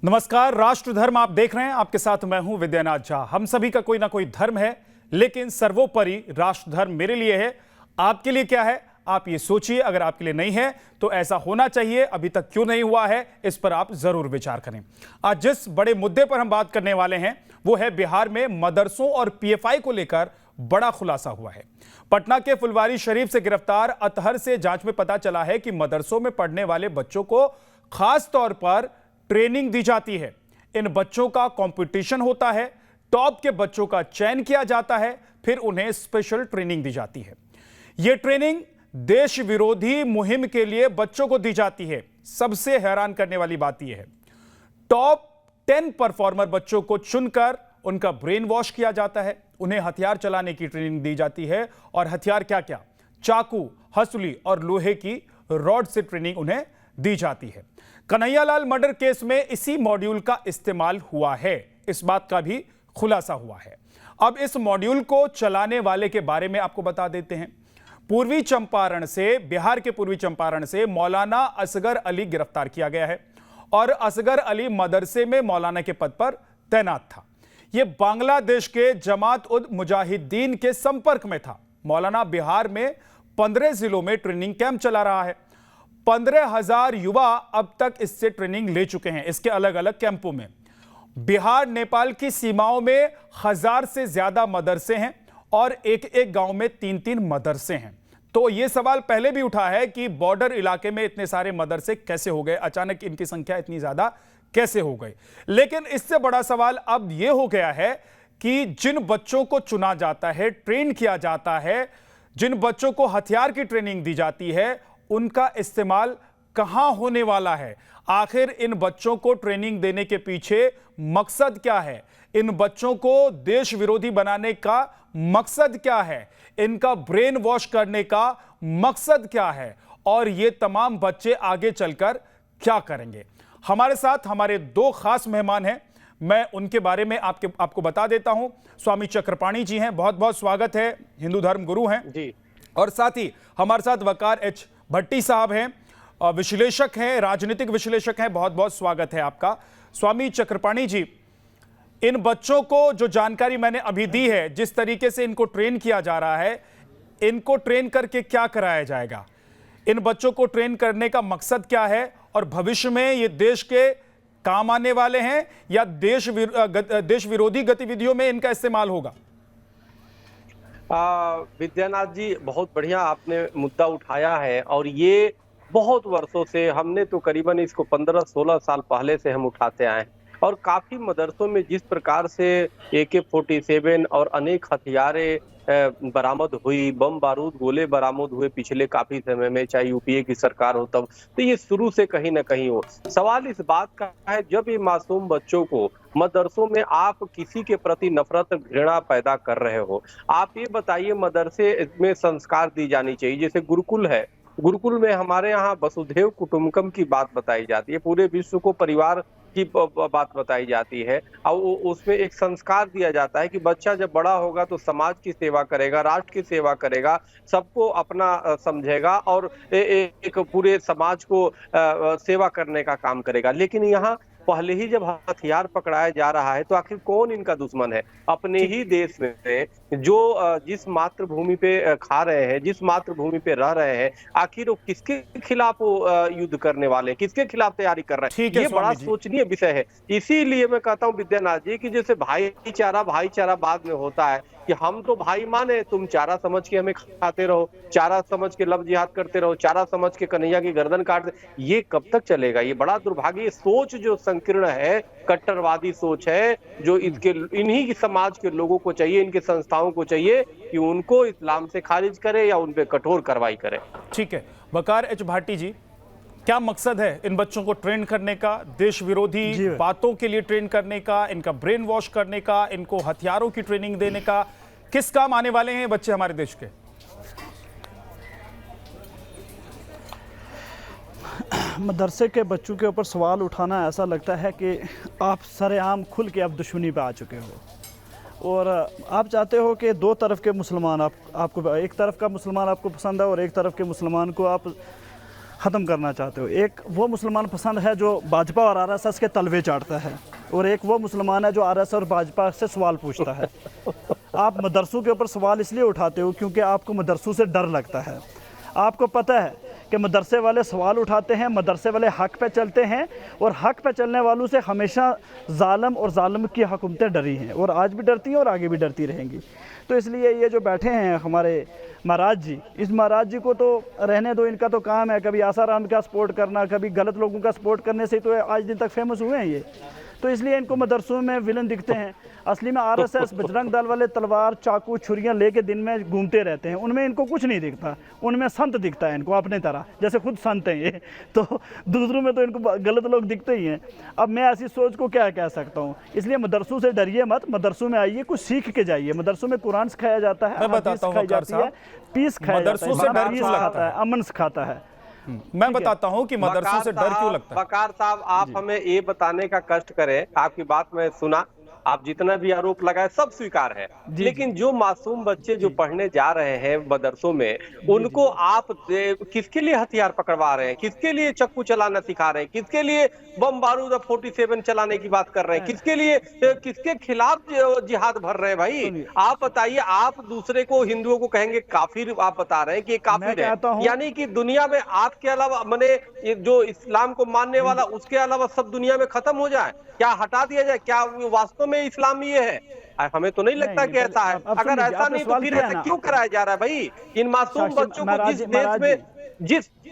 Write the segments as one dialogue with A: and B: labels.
A: नमस्कार, राष्ट्र धर्म आप देख रहे हैं। आपके साथ मैं हूं विद्यानाथ झा। हम सभी का कोई ना कोई धर्म है, लेकिन सर्वोपरि राष्ट्र धर्म मेरे लिए है। आपके लिए क्या है, आप ये सोचिए। अगर आपके लिए नहीं है तो ऐसा होना चाहिए, अभी तक क्यों नहीं हुआ है, इस पर आप जरूर विचार करें। आज जिस बड़े मुद्दे पर हम बात करने वाले हैं वो है बिहार में मदरसों और पीएफआई को लेकर बड़ा खुलासा हुआ है। पटना के फुलवारी शरीफ से गिरफ्तार अतहर से जांच में पता चला है कि मदरसों में पढ़ने वाले बच्चों को खास तौर पर ट्रेनिंग दी जाती है। इन बच्चों का कंपटीशन होता है, टॉप के बच्चों का चयन किया जाता है, फिर उन्हें स्पेशल ट्रेनिंग दी जाती है। यह ट्रेनिंग देश विरोधी मुहिम के लिए बच्चों को दी जाती है। सबसे हैरान करने वाली बात यह है, टॉप 10 परफॉर्मर बच्चों को चुनकर उनका ब्रेन वॉश किया जाता है। उन्हें हथियार चलाने की ट्रेनिंग दी जाती है। और हथियार क्या क्या, चाकू, हसूली और लोहे की रॉड से ट्रेनिंग उन्हें दी जाती है। कन्हैयालाल मर्डर केस में इसी मॉड्यूल का इस्तेमाल हुआ है, इस बात का भी खुलासा हुआ है। अब इस मॉड्यूल को चलाने वाले के बारे में आपको बता देते हैं। पूर्वी चंपारण से, बिहार के पूर्वी चंपारण से मौलाना असगर अली गिरफ्तार किया गया है और असगर अली मदरसे में मौलाना के पद पर तैनात था। यह बांग्लादेश के जमात उद मुजाहिदीन के संपर्क में था। मौलाना बिहार में 15 जिलों में ट्रेनिंग कैंप चला रहा है। 15,000 युवा अब तक इससे ट्रेनिंग ले चुके हैं, इसके अलग अलग कैंपों में। बिहार नेपाल की सीमाओं में 1000 से ज्यादा मदरसे हैं और एक एक गांव में 3-3 मदरसे हैं। तो यह सवाल पहले भी उठा है कि बॉर्डर इलाके में इतने सारे मदरसे कैसे हो गए, अचानक इनकी संख्या इतनी ज्यादा कैसे हो गई। लेकिन इससे बड़ा सवाल अब यह हो गया है कि जिन बच्चों को चुना जाता है, ट्रेन किया जाता है, जिन बच्चों को हथियार की ट्रेनिंग दी जाती है, उनका इस्तेमाल कहां होने वाला है। आखिर इन बच्चों को ट्रेनिंग देने के पीछे मकसद क्या है, इन बच्चों को देश विरोधी बनाने का मकसद क्या है, इनका ब्रेन वॉश करने का मकसद क्या है, और ये तमाम बच्चे आगे चलकर क्या करेंगे। हमारे साथ हमारे 2 खास मेहमान हैं, मैं उनके बारे में आपको बता देता हूं। स्वामी चक्रपाणी जी हैं, बहुत बहुत स्वागत है, हिंदू धर्म गुरु हैं जी। और साथ ही हमारे साथ वकार एच भट्टी साहब हैं, विश्लेषक हैं, राजनीतिक विश्लेषक हैं, बहुत बहुत स्वागत है आपका। स्वामी चक्रपाणी जी, इन बच्चों को जो जानकारी मैंने अभी दी है, जिस तरीके से इनको ट्रेन किया जा रहा है, इनको ट्रेन करके क्या कराया जाएगा, इन बच्चों को ट्रेन करने का मकसद क्या है, और भविष्य में ये देश के काम आने वाले हैं या देश विरोधी गतिविधियों में इनका इस्तेमाल होगा।
B: विद्यानाथ जी, बहुत बढ़िया आपने मुद्दा उठाया है। और ये बहुत वर्षों से, हमने तो करीबन इसको 15-16 साल पहले से हम उठाते आए हैं। और काफी मदरसों में जिस प्रकार से AK-47 और अनेक हथियारें बरामद हुई, बम बारूद गोले बरामद हुए पिछले काफी समय में, चाहे यूपीए की सरकार हो तब, तो ये शुरू से कहीं ना कहीं हो। सवाल इस बात का है, जब ये मासूम बच्चों को मदरसों में आप किसी के प्रति नफरत घृणा पैदा कर रहे हो, आप ये बताइए, मदरसे में संस्कार दी जानी चाहिए। जैसे गुरुकुल है, गुरुकुल में हमारे यहाँ वसुधैव कुटुंबकम की बात बताई जाती है, पूरे विश्व को परिवार की बात बताई जाती है। और उसमें एक संस्कार दिया जाता है कि बच्चा जब बड़ा होगा तो समाज की सेवा करेगा, राष्ट्र की सेवा करेगा, सबको अपना समझेगा और एक पूरे समाज को सेवा करने का काम करेगा। लेकिन यहाँ पहले ही जब हथियार पकड़ाया जा रहा है तो आखिर कौन इनका दुश्मन है? अपने ही देश में जो जिस मातृभूमि पे खा रहे हैं, जिस मातृभूमि पे रह रहे हैं, आखिर वो किसके खिलाफ युद्ध करने वाले हैं, किसके खिलाफ तैयारी कर रहे हैं? ये बड़ा सोचनीय विषय है। इसीलिए मैं कहता हूँ विद्यानाथ जी कि जैसे भाईचारा बाद में होता है कि हम तो भाई माने, तुम चारा समझ के हमें खाते रहो, चारा समझ के लव जिहाद करते रहो, चारा समझ के कन्हैया की गर्दन काट दे, ये कब तक चलेगा? ये बड़ा दुर्भाग्य सोच, जो संकीर्ण है, कट्टरवादी सोच है, जो इन्हीं समाज के लोगों को चाहिए, इनके संस्थाओं को चाहिए कि उनको इस्लाम से खारिज करे या उन पे कठोर कार्रवाई करे।
A: ठीक है, वकार एच भाटी जी, क्या मकसद है इन बच्चों को ट्रेन करने का, देश विरोधी बातों के लिए ट्रेन करने का, इनका ब्रेन वॉश करने का, इनको हथियारों की ट्रेनिंग देने का? किस काम आने वाले हैं बच्चे हमारे देश के?
C: मदरसे के बच्चों के ऊपर सवाल उठाना, ऐसा लगता है कि आप सरेआम खुल के आप दुश्मनी पे आ चुके हो और आप चाहते हो कि 2 तरफ के मुसलमान, आपको एक तरफ का मुसलमान आपको पसंद है और एक तरफ के मुसलमान को आप ख़त्म करना चाहते हो। एक वो मुसलमान पसंद है जो भाजपा और आरएसएस के तलवे चाटता है, और एक वो मुसलमान है जो आरएसएस और भाजपा से सवाल पूछता है। आप मदरसों के ऊपर सवाल इसलिए उठाते हो क्योंकि आपको मदरसों से डर लगता है। आपको पता है कि मदरसे वाले सवाल उठाते हैं, मदरसे वाले हक़ पे चलते हैं, और हक़ पे चलने वालों से हमेशा ज़ालिम और ज़ालिम की हुकूमतें डरी हैं, और आज भी डरती हैं और आगे भी डरती रहेंगी। तो इसलिए ये जो बैठे हैं हमारे महाराज जी, इस महाराज जी को तो रहने दो, इनका तो काम है कभी आसाराम का सपोर्ट करना, कभी गलत लोगों का सपोर्ट करने से तो आज दिन तक फेमस हुए हैं ये। तो इसलिए इनको मदरसों में विलन दिखते हैं। असली में आरएसएस बजरंग दल वाले तलवार चाकू छुरियां लेके दिन में घूमते रहते हैं, उनमें इनको कुछ नहीं दिखता, उनमें संत दिखता है इनको अपने तरह, जैसे खुद संत हैं ये, तो दूसरों में तो इनको गलत लोग दिखते ही हैं। अब मैं ऐसी सोच को क्या कह सकता हूँ, इसलिए मदरसों से डरिए मत, मदरसों में आइए, कुछ सीख के जाइए। मदरसों में कुरान सिखाया जाता है, हदीस सिखाई जाती है, पीस खाया जाता है, अमन सिखाता है।
A: मैं बताता हूं कि मदरसों से डर क्यों लगता है।
B: वकार साहब, आप हमें ये बताने का कष्ट करें, आपकी बात मैं सुना, आप जितना भी आरोप लगाए सब स्वीकार है, लेकिन जो मासूम बच्चे जो पढ़ने जा रहे हैं मदरसों में, उनको आप किसके लिए हथियार पकड़वा रहे हैं, किसके लिए चक्कू चलाना सिखा रहे हैं, किसके लिए बम बारूद 47 चलाने की बात कर रहे हैं, किसके लिए, किसके खिलाफ जिहाद भर रहे हैं भाई? आप बताइए। आप दूसरे को, हिंदुओं को कहेंगे काफिर, आप बता रहे हैं कि काफिर है, यानी कि दुनिया में आपके अलावा, माने जो इस्लाम को मानने वाला, उसके अलावा सब दुनिया में खत्म हो जाए, क्या हटा दिया जाए? क्या वास्तव में इस्लाम ये है? हमें तो नहीं लगता कि ऐसा है। अगर ऐसा नहीं तो फिर ऐसा क्यों कराया जा रहा है भाई इन मासूम बच्चों को? जिस देश में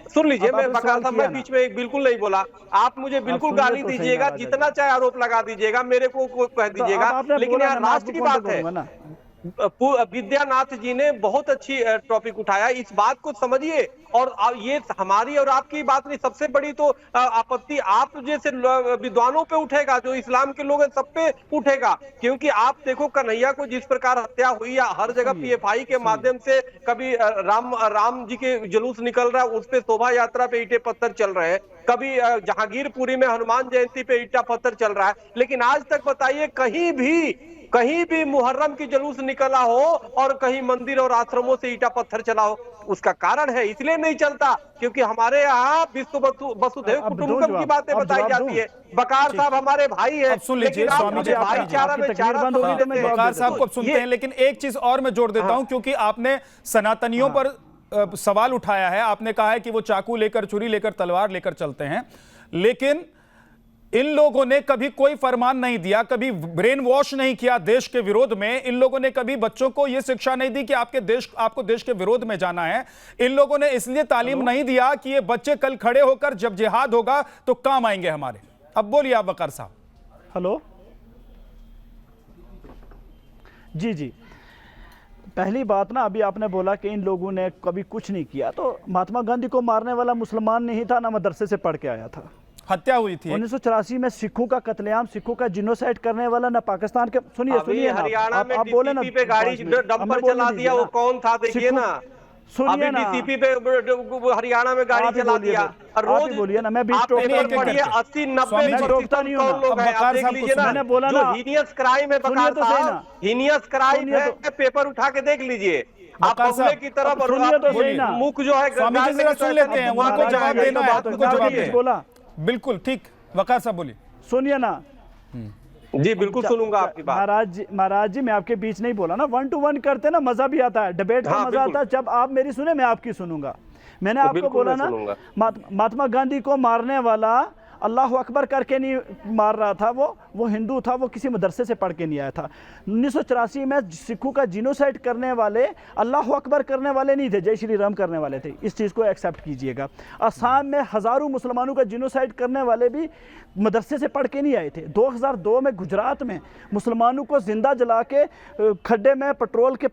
B: सुन लीजिए, मैं वकार साहब, मैं बीच में बिल्कुल नहीं बोला, आप मुझे बिल्कुल गाली दीजिएगा, जितना चाहे आरोप लगा दीजिएगा, मेरे को कह दीजिएगा, लेकिन यार राष्ट्र की बात है। विद्यानाथ जी ने बहुत अच्छी टॉपिक उठाया, इस बात को समझिए। और ये हमारी और आपकी बात नहीं, सबसे बड़ी तो आपत्ति आप जैसे विद्वानों पे उठेगा, जो इस्लाम के लोग हैं सब पे उठेगा। क्योंकि आप देखो कन्हैया को जिस प्रकार हत्या हुई, या हर जगह पीएफआई के माध्यम से कभी राम जी के जुलूस निकल रहा है, उस पे शोभा यात्रा पे ईंटे पत्थर चल रहे हैं, कभी जहांगीरपुरी में हनुमान जयंती पे ईंटा पत्थर चल रहा है, लेकिन आज तक बताइए कहीं भी मुहर्रम की जुलूस निकला हो और कहीं मंदिर और आश्रमों से ईंटा पत्थर चला हो? उसका कारण है, इसलिए नहीं चलता क्योंकि हमारे यहाँ विश्व वसुधैव कुटुंबकम की बातें बताई जाती है। बकार साहब हमारे भाई है,
A: सुन लीजिए स्वामी जी, बकार साहब को अब सुनते हैं, लेकिन एक चीज और मैं जोड़ देता हूं, क्योंकि आपने सनातनियों पर सवाल उठाया है। आपने कहा है कि वो चाकू लेकर, छुरी लेकर, तलवार लेकर चलते हैं, लेकिन इन लोगों ने कभी कोई फरमान नहीं दिया, कभी ब्रेन वॉश नहीं किया देश के विरोध में। इन लोगों ने कभी बच्चों को यह शिक्षा नहीं दी कि आपको देश के विरोध में जाना है। इन लोगों ने इसलिए तालीम नहीं दिया कि ये बच्चे कल खड़े होकर जब जिहाद होगा तो काम आएंगे हमारे। अब बोलिए आप वकार साहब।
C: हेलो जी, पहली बात ना, अभी आपने बोला कि इन लोगों ने कभी कुछ नहीं किया, तो महात्मा गांधी को मारने वाला मुसलमान नहीं था ना, मदरसे से पढ़ के आया था,
A: हत्या हुई थी
C: 1984 में, सिखों का कत्लेआम, सिखों का जिनोसाइड करने वाला ना पाकिस्तान के। सुनिए
B: हरियाणा में आप बोले ना, पे गाड़ी डंपर चला दिया, वो कौन था देखिए ना, सुनिए ना, डीसीपी पे हरियाणा में गाड़ी चला दिया, और रोज बोलिए ना, मैं भी 80-90 रोकता नहीं हूं, मैंने बोला ना, हीनियस क्राइम है बकार साहब, हीनियस क्राइम है, पेपर उठा के देख लीजिए आप की तरफ, मुख जो है
A: सुन लेते हैं, उनको जवाब देना है, उनको जवाब देना बोला। बिल्कुल ठीक, वकार साहब बोलिए।
C: सुनिए ना
B: जी, बिल्कुल सुनूंगा आपकी बात।
C: महाराज जी, मैं आपके बीच नहीं बोला ना, 1 to 1 करते ना, मजा भी आता है, डिबेट का मजा आता है जब आप मेरी सुने, मैं आपकी सुनूंगा। मैंने आपको बोला ना, महात्मा गांधी को मारने वाला अल्लाह अकबर करके नहीं मार रहा था, वो हिंदू था, वो किसी मदरसे से पढ़ के नहीं आया था। 1984 में सिखों का जिनोसाइड करने वाले अल्लाह अकबर करने वाले नहीं थे, जय श्री राम करने वाले थे, इस चीज़ को एक्सेप्ट कीजिएगा। असम में हज़ारों मुसलमानों का जिनोसाइड करने वाले भी मदरसे से पढ़ के नहीं आए थे। 2002 में गुजरात में मुसलमानों को जिंदा जला के खड्डे में, पेट्रोल का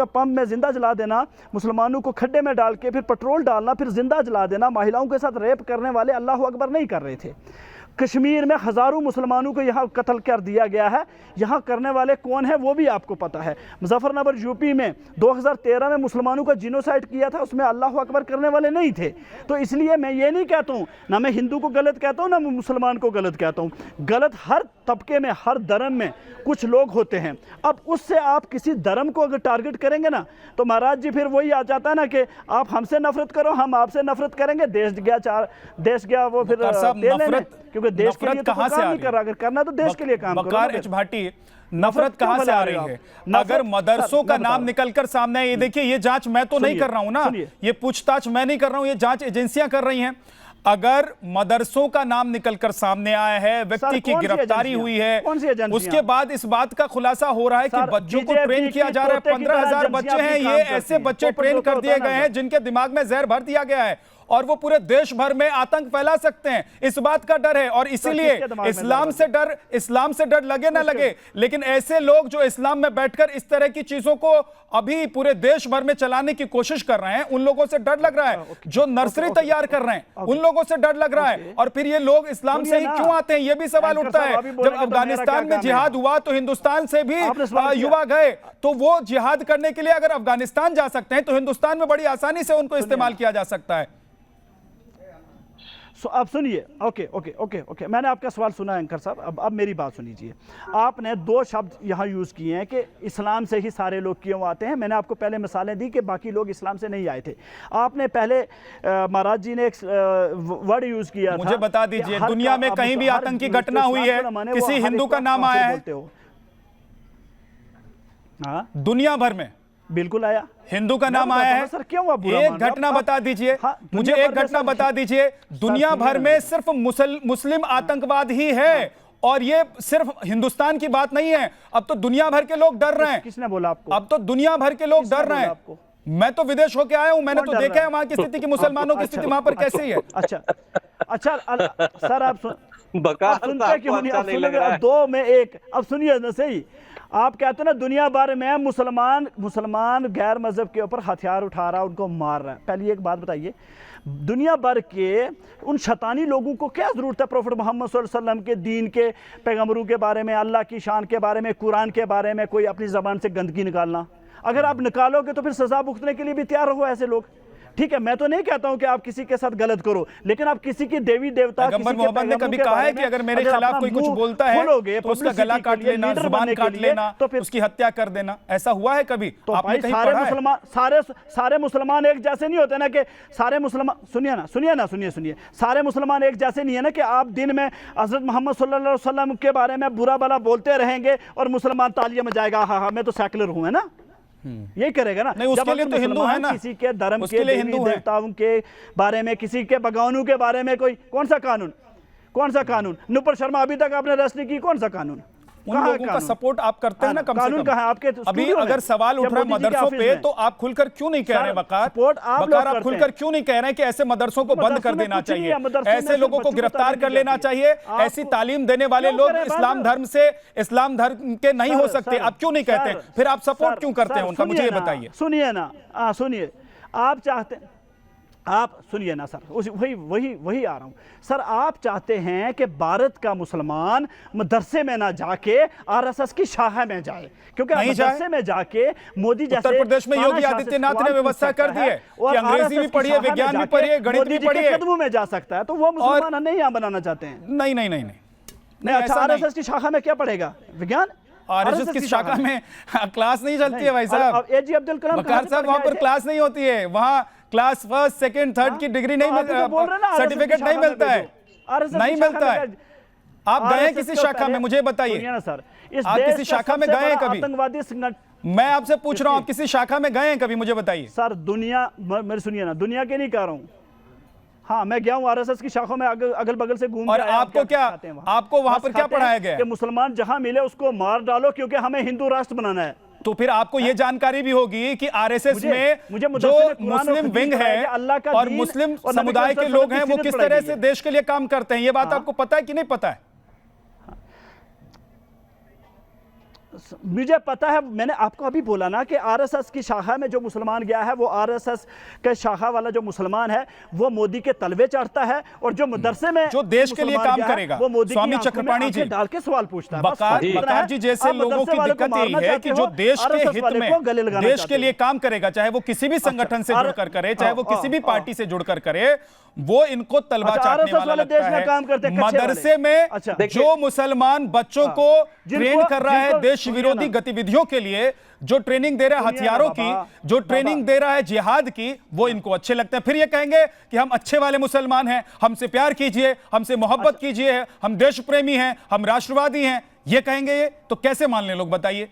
C: पंप में जिंदा जला देना, मुसलमानों को खड्डे में डाल के फिर पेट्रोल डालना, फिर जिंदा जला देना, महिलाओं के साथ रेप करने वाले अल्लाह अकबर नहीं कर रहे थे। कश्मीर में हज़ारों मुसलमानों को यहाँ कत्ल कर दिया गया है, यहाँ करने वाले कौन है वो भी आपको पता है। मुजफ्फरनगर यूपी में 2013 में मुसलमानों का जिनोसाइड किया था, उसमें अल्लाह अकबर करने वाले नहीं थे। तो इसलिए मैं ये नहीं कहता हूँ, ना मैं हिंदू को गलत कहता हूँ, ना मैं मुसलमान को गलत कहता हूँ, गलत हर तबके में, हर धर्म में कुछ लोग होते हैं। अब उससे आप किसी धर्म को अगर टारगेट करेंगे ना, तो महाराज जी फिर वही आ जाता है ना कि आप हमसे नफरत करो, हम आपसे नफरत करेंगे, देश गया वो फिर तेल लेने। क्योंकि देश के लिए तो काम नहीं कर रहा, अगर करना तो देश के लिए काम करो।
A: वकार एच भाटी, नफरत कहां से आ रही है? अगर मदरसों का नाम निकलकर सामने आए, ये देखिए, ये जांच मैं तो नहीं कर रहा हूं ना, ये पूछताछ मैं नहीं कर रहा हूं, ये जांच एजेंसियां कर रही हैं। अगर मदरसों का नाम निकलकर सामने आया है, व्यक्ति की गिरफ्तारी हुई है, उसके बाद इस बात का खुलासा हो रहा है कि बच्चों को ट्रेन किया जा रहा है, 15,000 बच्चे हैं, ये ऐसे बच्चे ट्रेन कर दिए गए हैं जिनके दिमाग में जहर भर दिया गया है और वो पूरे देश भर में आतंक फैला सकते हैं, इस बात का डर है। और इसीलिए इस्लाम से डर लगे ना लगे, लेकिन ऐसे लोग जो इस्लाम में बैठकर इस तरह की चीजों को अभी पूरे देश भर में चलाने की कोशिश कर रहे हैं, उन लोगों से डर लग रहा है। जो नर्सरी तैयार कर रहे हैं, उन लोगों से डर लग रहा है। और फिर ये लोग इस्लाम से ही क्यों आते हैं, ये भी सवाल उठता है। जब अफगानिस्तान में जिहाद हुआ तो हिंदुस्तान से भी युवा गए, तो वो जिहाद करने के लिए अगर अफगानिस्तान जा सकते हैं तो हिंदुस्तान में बड़ी आसानी से उनको इस्तेमाल किया जा सकता है।
C: अब सुनिए, ओके, मैंने आपका सवाल सुना है एंकर साहब। अब मेरी बात सुनिए। आपने दो शब्द यहाँ यूज़ किए हैं कि इस्लाम से ही सारे लोग क्यों आते हैं। मैंने आपको पहले मिसालें दी कि बाकी लोग इस्लाम से नहीं आए थे। आपने पहले महाराज जी ने एक वर्ड यूज़ किया,
A: मुझे बता दीजिए, दुनिया में कहीं भी आतंकी घटना हुई है, किसी हिंदू का नाम आया है?
C: हाँ,
A: दुनिया भर में
C: बिल्कुल आया,
A: हिंदू का नाम आया है।
C: सर क्यों आप बुरा
A: एक घटना बता दीजिए, मुझे एक घटना बता दीजिए। दुनिया भर में सिर्फ मुस्लिम आतंकवाद ही है, और ये सिर्फ हिंदुस्तान की बात नहीं है। अब तो दुनिया भर के लोग डर रहे हैं।
C: किसने बोला आपको?
A: अब तो दुनिया भर के लोग डर रहे हैं। मैं तो विदेश होके आया हूं, मैंने तो देखा है वहां की स्थिति की, मुसलमानों की स्थिति वहां पर कैसी है।
C: अच्छा सर, आप सुनते क्यों नहीं? दो में एक, अब सुनिए ना सही। आप कहते हैं ना दुनिया भर में मुसलमान गैर मजहब के ऊपर हथियार उठा रहा है, उनको मार रहा है। पहले एक बात बताइए, दुनिया भर के उन शैतानी लोगों को क्या ज़रूरत है प्रॉफिट मोहम्मद सल्लल्लाहु अलैहि वसल्लम के दीन के, पैगम्बरों के बारे में, अल्लाह की शान के बारे में, कुरान के बारे में कोई अपनी ज़बान से गंदगी निकालना? अगर आप निकालोगे तो फिर सज़ा भुगतने के लिए भी तैयार हो ऐसे लोग। ठीक है, मैं तो नहीं कहता हूं कि आप किसी के साथ गलत करो, लेकिन आप किसी की देवी देवता,
A: पैगंबर मोहम्मद ने कभी कहा है कि अगर मेरे खिलाफ कोई कुछ बोलता है तो उसका गला काट लेना, जुबान काट लेना, तो फिर उसकी हत्या कर देना? ऐसा हुआ है कभी?
C: तो आपने कहीं पढ़ा है? सारे मुसलमान एक जैसे नहीं होते ना कि सारे मुसलमान, सुनिए, सारे मुसलमान एक जैसे नहीं है ना कि आप दिन में हजरत मोहम्मद सल्लल्लाहु अलैहि वसल्लम के बारे में बुरा भला बोलते रहेंगे और मुसलमान तालियां में जाएगा, हाँ मैं तो सेकुलर हूं, है ना? यही करेगा ना।
A: नहीं, उसके लिए तो हिंदू है ना,
C: किसी के धर्म के देवी देवताओं के बारे में, किसी के बगानों के बारे में कोई कौन सा कानून? नुपुर शर्मा अभी तक आपने अरेस्ट नहीं की, कौन सा कानून?
A: उन लोगों का सपोर्ट आप करते हैं ना, कम से कम।
C: कहाँ है आपके?
A: अभी अगर सवाल उठ रहा है मदरसों पे, तो आप खुलकर क्यों नहीं कह रहे वकार? आप खुलकर क्यों नहीं कह रहे हैं कि ऐसे मदरसों को बंद कर देना चाहिए, ऐसे लोगों को गिरफ्तार कर लेना चाहिए, ऐसी तालीम देने वाले लोग इस्लाम धर्म के नहीं हो सकते? आप क्यों नहीं कहते? फिर आप सपोर्ट क्यों करते हैं उनका, मुझे ये बताइए।
C: सुनिए, आप चाहते, आप सुनिए ना सर, वही आ रहा हूं सर। आप चाहते हैं कि भारत का मुसलमान मदरसे में ना जाके आरएसएस की शाखा में जाए, क्योंकि मदरसे में जाके मोदी जैसे
A: उत्तर प्रदेश में योगी आदित्यनाथ ने व्यवस्था कर दी है कि अंग्रेजी भी पढ़िए, विज्ञान भी पढ़िए, गणित भी पढ़िए,
C: कदमों में जा सकता है। तो वो मुसलमान नहीं यहाँ बनाना चाहते हैं।
A: नहीं।
C: अच्छा, आरएसएस की शाखा में क्या पढ़ेगा? विज्ञान?
A: आरएसएस की शाखा में क्लास नहीं चलती है भाई साहब।
C: एजी अब्दुल कलाम
A: साहब, वहां पर क्लास नहीं होती है, वहां क्लास फर्स्ट सेकंड थर्ड की डिग्री नहीं मिलती, सर्टिफिकेट नहीं मिलता है, नहीं मिलता है। आप गए किसी शाखा में, मुझे बताइए ना सर, आप किसी शाखा में गए हैं कभी? आतंकवादी संगठन, मैं आपसे पूछ रहा हूं, आप किसी शाखा में गए हैं कभी, मुझे बताइए सर। दुनिया, मेरे सुनिए ना, दुनिया के नहीं कह रहा हूं, हाँ मैं गया हूं आरएसएस की शाखों में, अगल बगल से घूम। और आपको क्या, आपको वहां पर क्या पढ़ाया गया कि मुसलमान जहां मिले उसको मार डालो क्योंकि हमें हिंदू राष्ट्र बनाना है? तो फिर आपको ये जानकारी भी होगी कि आरएसएस में जो मुस्लिम विंग है और मुस्लिम समुदाय के लोग हैं वो किस तरह से देश के लिए काम करते हैं, ये बात आपको पता है कि नहीं पता है?
C: मुझे पता है, मैंने आपको अभी बोला ना कि आरएसएस की शाखा में जो मुसलमान गया है, वो आरएसएस के शाखा वाला जो मुसलमान है वो मोदी के तलवे चढ़ता है, और जो मदरसे में
A: जो देश के लिए काम करेगा,
C: वो मोदी
A: स्वामी
C: की आंखों में
A: चक्रपाणी जी
C: आंखें डाल के सवाल पूछता है।
A: बकार जी जैसे लोगों की दिक्कत यही है कि जो देश के हित में देश के लिए काम करेगा, चाहे वो किसी भी संगठन से जुड़कर करे, चाहे वो किसी भी पार्टी से जुड़कर करे, वो इनको तलवा चाटने वाला लगता है। मदरसे में जो मुसलमान बच्चों को ट्रेन कर रहा है देश विरोधी गतिविधियों के लिए, जो ट्रेनिंग दे रहा है हथियारों की, जो ट्रेनिंग दे रहा है जिहाद की, वो इनको अच्छे लगते हैं। फिर ये कहेंगे कि हम अच्छे वाले मुसलमान हैं, हमसे प्यार कीजिए, हमसे मोहब्बत कीजिए, हम देश प्रेमी हैं, हम राष्ट्रवादी हैं, ये कहेंगे। ये तो कैसे मान लें लोग, बताइए।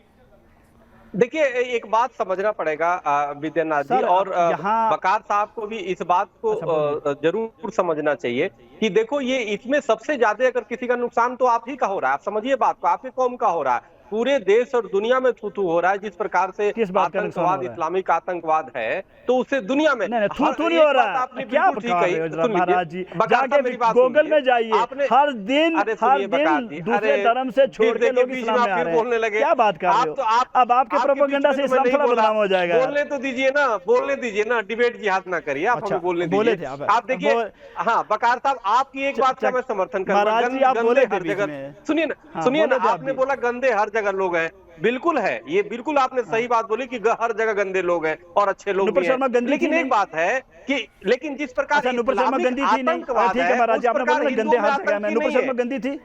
B: देखिए, एक बात समझना पड़ेगा विद्यानाथ जी, और बकार साहब को भी इस बात को जरूर समझना चाहिए कि देखो, ये इसमें सबसे ज्यादा अगर किसी का नुकसान तो आप ही का हो रहा है। आप समझिए बात को, आपकी कौम का हो रहा है। पूरे देश और दुनिया में थू-थू हो रहा है जिस प्रकार से आतंकवाद, इस्लामिक आतंकवाद है, तो उससे दुनिया में
C: थू-थू नहीं हो रहा है। क्या बता रहे हो महाराज जी, जाके गूगल में जाइए, हर दिन दूसरे धर्म से छोड़ के लोग इस्लाम में आ रहे हैं। क्या बात कर रहे हो? अब आपके प्रोपेगेंडा से इस्लाम थोड़ा बदनाम हो जाएगा।
B: बोलने तो दीजिए ना, बोलने दीजिए ना, डिबेट जिहाद ना करिए, आप हमें बोलने दीजिए। आप देखिए, हाँ बकार साहब, आपकी एक बात का मैं समर्थन करूंगा, सुनिए ना, आपने बोला गंदे हर लोग हैं, बिल्कुल है, ये बिल्कुल आपने सही बात बोली कि हर जगह गंदे लोग हैं और अच्छे लोग भी हैं। लेकिन एक बात है कि लेकिन जिस प्रकार
C: नुपुर शर्मा गंदी थी नहीं, ठीक है महाराज, आपने बोला गंदे हर जगह में, नुपुर शर्मा गंदी थी।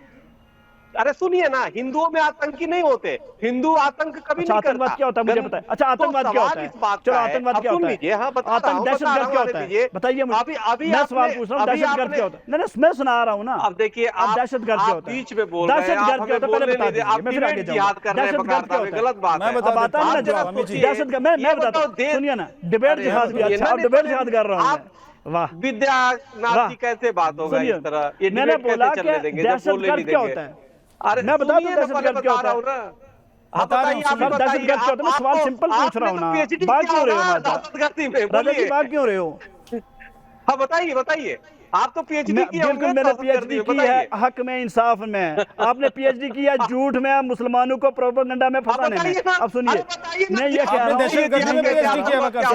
B: अरे सुनिए ना, हिंदुओं में आतंकी नहीं होते, हिंदू आतंक कभी नहीं करता।
C: आतंकवाद क्या होता है मुझे बताइए। अच्छा, आतंकवाद क्या होता है? चलो, आतंकवाद क्या होता है?
B: हाँ,
C: आतंक दहशतगर्द क्या होता है बताइए मुझे। मैं सवाल पूछ रहा हूँ, दहशतगर्द क्या होता है? नहीं, मैं सुना रहा हूँ ना।
B: अब देखिए, आप
C: दहशतगर्द क्या होता है?
B: बीच में बोल रहे हैं,
C: दहशतगर्द क्या होता है पहले बता दीजिए, मैं फिर आगे जाऊंगा। दहशतगर्द क्या होता है?
B: गलत बात है।
C: अब आता है ना जवाब। दहशतगर्द मैं बताता हूँ, सुनिए ना, डिबेट जिहाद भी अच्छा, अब डिबेट जिहाद कर रहा हूँ। वाह
B: विद्यानाथ जी, कैसे बात होगा इस तरह? ये
C: मैंने बोला कि दहशतगर्द क्या होता है? अरे मैं बता दूं दहशतगर्द क्या होता है? दहशतगर्द क्या होता है? मैं सवाल सिंपल पूछ रहा हूँ ना, बात क्यों रहे हो राजा जी, बात क्यों रहे हो?
B: हाँ बताइए, बताइए। आप तो पीएचडी किया,
C: बिल्कुल मैंने पीएचडी की है हक में, इंसाफ में। आपने पीएचडी किया झूठ में, मुसलमानों को प्रोपेगेंडा में फंसाने में। अब सुनिए, मैं ये कह रहा हूँ,